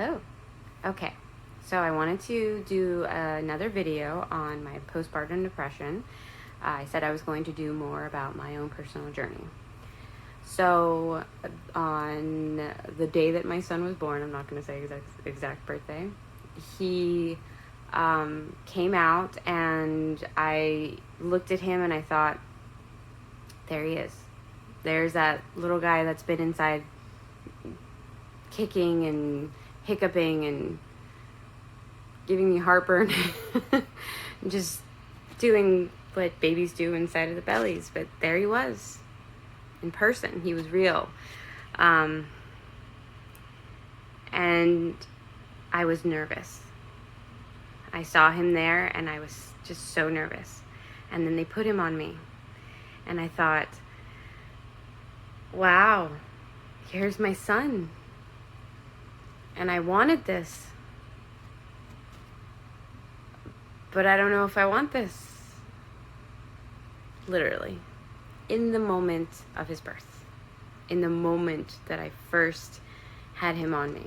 Hello. Okay, so I wanted to do another video on my postpartum depression. I said I was going to do more about my own personal journey. So on the day that my son was born, I'm not going to say exact birthday, he came out, and I looked at him and I thought, there he is. There's that little guy that's been inside kicking and hiccuping and giving me heartburn just doing what babies do inside of the bellies. But there he was in person. He was real. And I was nervous. I saw him there and I was just so nervous. And then they put him on me and I thought, wow, here's my son. And I wanted this, but I don't know if I want this. Literally, in the moment of his birth, in the moment that I first had him on me.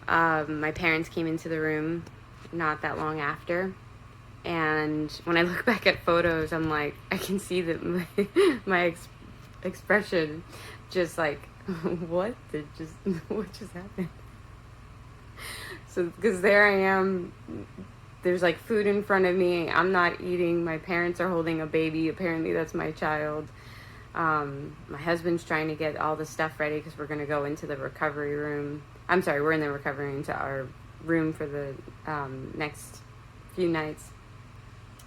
My parents came into the room not that long after, and when I look back at photos, I'm like, I can see that my expression just like, what just happened? So, because there I am, there's like food in front of me, I'm not eating, my parents are holding a baby, apparently that's my child. My husband's trying to get all the stuff ready because we're going to go into the recovery room. I'm sorry, we're in the recovery into our room for the next few nights.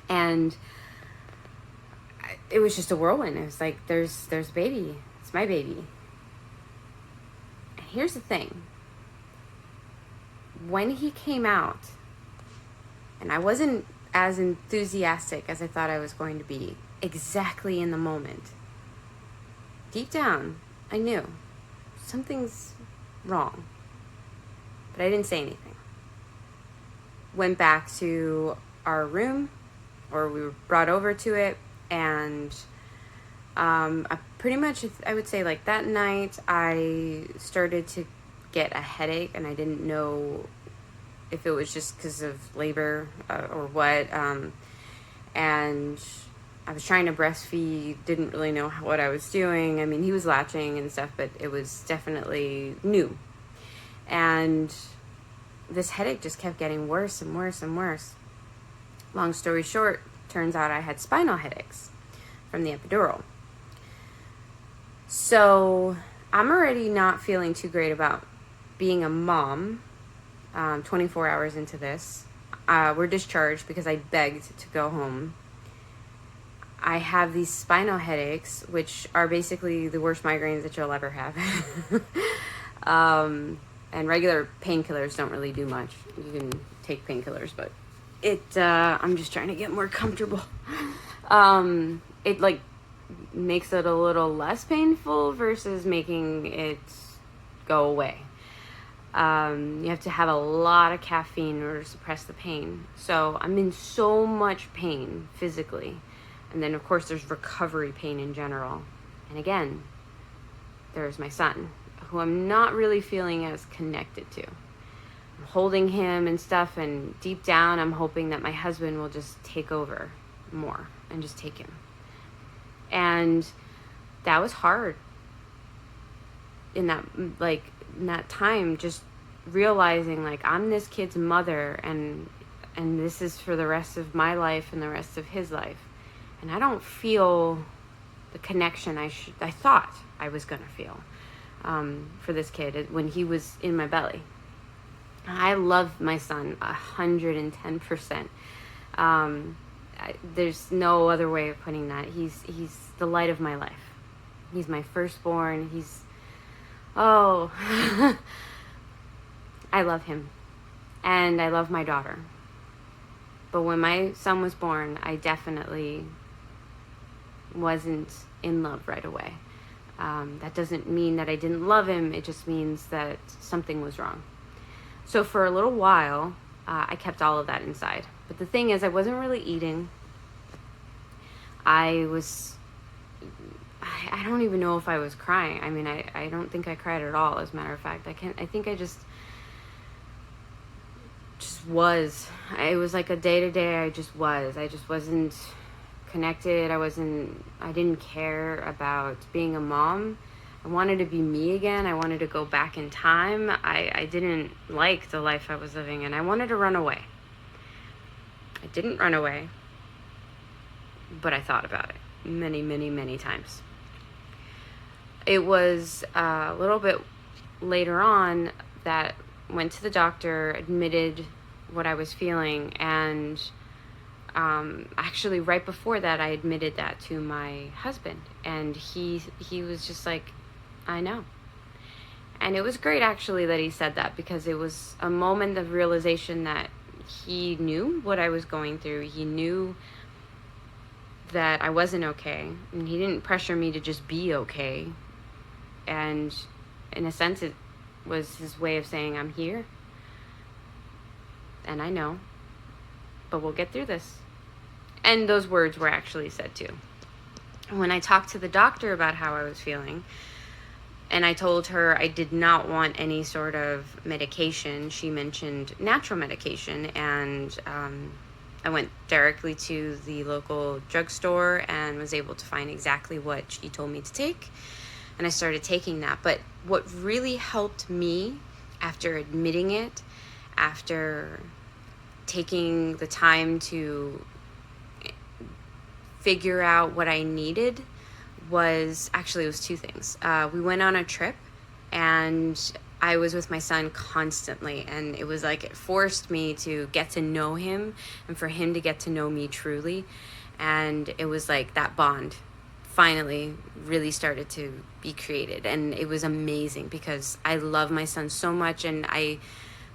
And it was just a whirlwind. It was like, there's baby. It's my baby. And here's the thing. When he came out, and I wasn't as enthusiastic as I thought I was going to be, exactly in the moment, deep down, I knew something's wrong, but I didn't say anything. Went back to our room, or we were brought over to it, and I pretty much, I would say, like that night, I started to get a headache, and I didn't know if it was just because of labor or what. And I was trying to breastfeed, didn't really know what I was doing. I mean, he was latching and stuff, but it was definitely new. And this headache just kept getting worse and worse and worse. Long story short, turns out I had spinal headaches from the epidural. So I'm already not feeling too great about being a mom 24 hours into this. We're discharged because I begged to go home. I have these spinal headaches, which are basically the worst migraines that you'll ever have. And regular painkillers don't really do much. You can take painkillers, but I'm just trying to get more comfortable. It like makes it a little less painful versus making it go away. You have to have a lot of caffeine in order to suppress the pain. So I'm in so much pain physically. And then of course there's recovery pain in general. And again, there's my son, who I'm not really feeling as connected to. I'm holding him and stuff, and deep down I'm hoping that my husband will just take over more and just take him. And that was hard in that time, just realizing like I'm this kid's mother, and this is for the rest of my life and the rest of his life, and I don't feel the connection I thought I was gonna feel for this kid when he was in my belly. I love my son 110%. There's no other way of putting that. He's the light of my life. He's my firstborn. I love him, and I love my daughter. But when my son was born, I definitely wasn't in love right away. That doesn't mean that I didn't love him. It just means that something was wrong. So for a little while, I kept all of that inside. But the thing is, I wasn't really eating. I don't even know if I was crying. I mean, I don't think I cried at all, as a matter of fact. I think I just just was. It was like a day-to-day, I just wasn't connected. I didn't care about being a mom. I wanted to be me again. I wanted to go back in time. I didn't like the life I was living and I wanted to run away. I didn't run away, but I thought about it many, many, many times. It was a little bit later on that went to the doctor, admitted what I was feeling, and actually right before that I admitted that to my husband, and he was just like, I know. And it was great actually that he said that, because it was a moment of realization that he knew what I was going through. He knew that I wasn't okay, and he didn't pressure me to just be okay. And in a sense, it was his way of saying, I'm here, and I know, but we'll get through this. And those words were actually said too. When I talked to the doctor about how I was feeling, and I told her I did not want any sort of medication, she mentioned natural medication, and I went directly to the local drugstore and was able to find exactly what she told me to take, and I started taking that. But what really helped me after admitting it, after taking the time to figure out what I needed, was actually, it was two things. We went on a trip and I was with my son constantly, and it was like it forced me to get to know him and for him to get to know me truly. And it was like that bond finally really started to be created, and it was amazing because I love my son so much, and I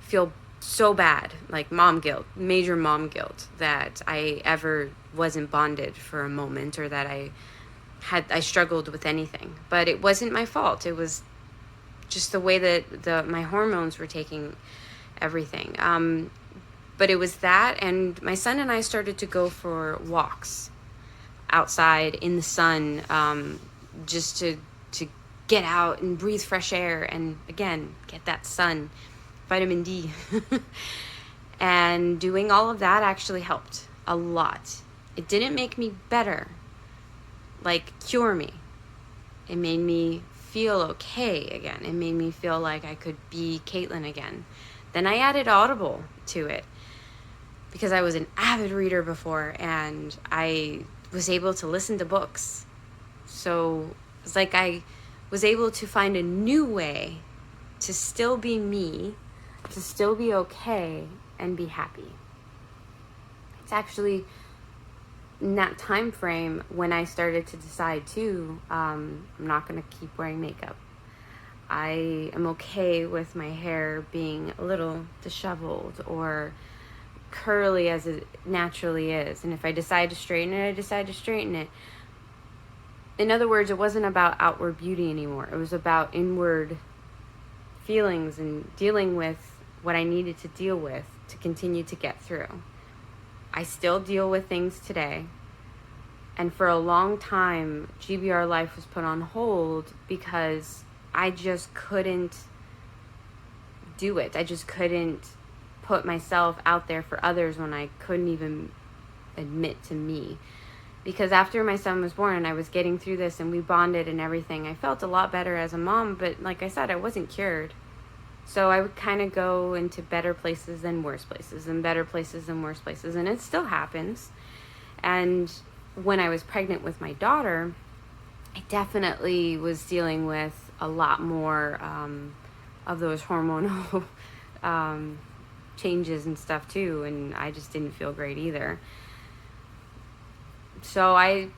feel so bad, like mom guilt, major mom guilt, that I ever wasn't bonded for a moment, or that I struggled with anything. But it wasn't my fault. It was just the way that my hormones were taking everything. But it was that, and my son and I started to go for walks outside in the sun, just to get out and breathe fresh air, and again, get that sun, vitamin D. And doing all of that actually helped a lot. It didn't make me better, like cure me. It made me feel okay again. It made me feel like I could be Kaitlyn again. Then I added Audible to it, because I was an avid reader before, and I was able to listen to books. So it's like I was able to find a new way to still be me, to still be okay, and be happy. It's actually in that time frame when I started to decide too, I'm not going to keep wearing makeup. I am okay with my hair being a little disheveled or curly as it naturally is. And if I decide to straighten it, I decide to straighten it. In other words, it wasn't about outward beauty anymore. It was about inward feelings and dealing with what I needed to deal with to continue to get through. I still deal with things today. And for a long time, GBRLIFE was put on hold because I just couldn't do it. I just couldn't put myself out there for others when I couldn't even admit to me. Because after my son was born and I was getting through this and we bonded and everything, I felt a lot better as a mom, but like I said, I wasn't cured. So I would kind of go into better places than worse places, and better places than worse places, and it still happens. And when I was pregnant with my daughter, I definitely was dealing with a lot more of those hormonal changes and stuff too, and I just didn't feel great either. So I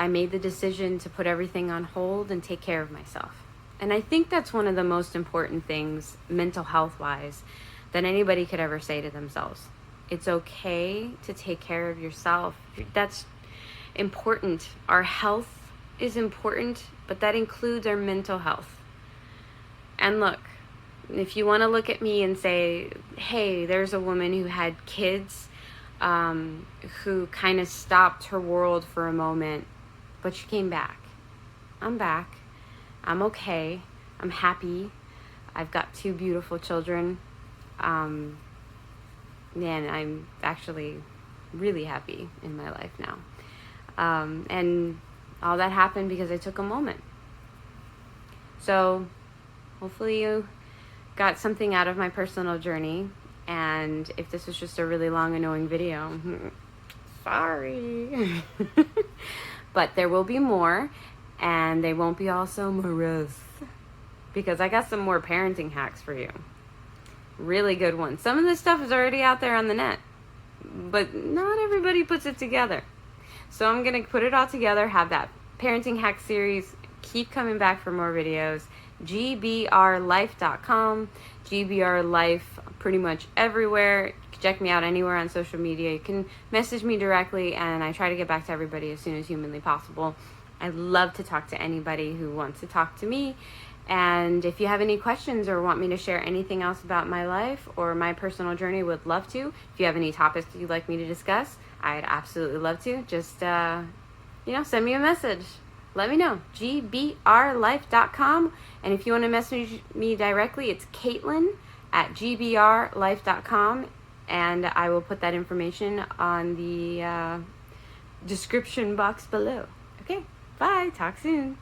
made the decision to put everything on hold and take care of myself. And I think that's one of the most important things, mental health wise, that anybody could ever say to themselves. It's okay to take care of yourself. That's important. Our health is important, but that includes our mental health. And look, if you want to look at me and say, hey, there's a woman who had kids, who kind of stopped her world for a moment, but she came back. I'm back. I'm okay. I'm happy. I've got 2 beautiful children. and I'm actually really happy in my life now. And all that happened because I took a moment. So hopefully you got something out of my personal journey. And if this was just a really long, annoying video, sorry. But there will be more, and they won't be all so morose, because I got some more parenting hacks for you. Really good ones. Some of this stuff is already out there on the net, but not everybody puts it together. So I'm going to put it all together, have that parenting hack series, keep coming back for more videos. GBRLIFE.com, GBRLIFE pretty much everywhere. You can check me out anywhere on social media. You can message me directly, and I try to get back to everybody as soon as humanly possible. I love to talk to anybody who wants to talk to me. And if you have any questions or want me to share anything else about my life or my personal journey, would love to. If you have any topics that you'd like me to discuss, I'd absolutely love to. Just, send me a message. Let me know. GBRLIFE.com. And if you want to message me directly, it's Kaitlyn at GBRLIFE.com. And I will put that information on the description box below. Okay, bye. Talk soon.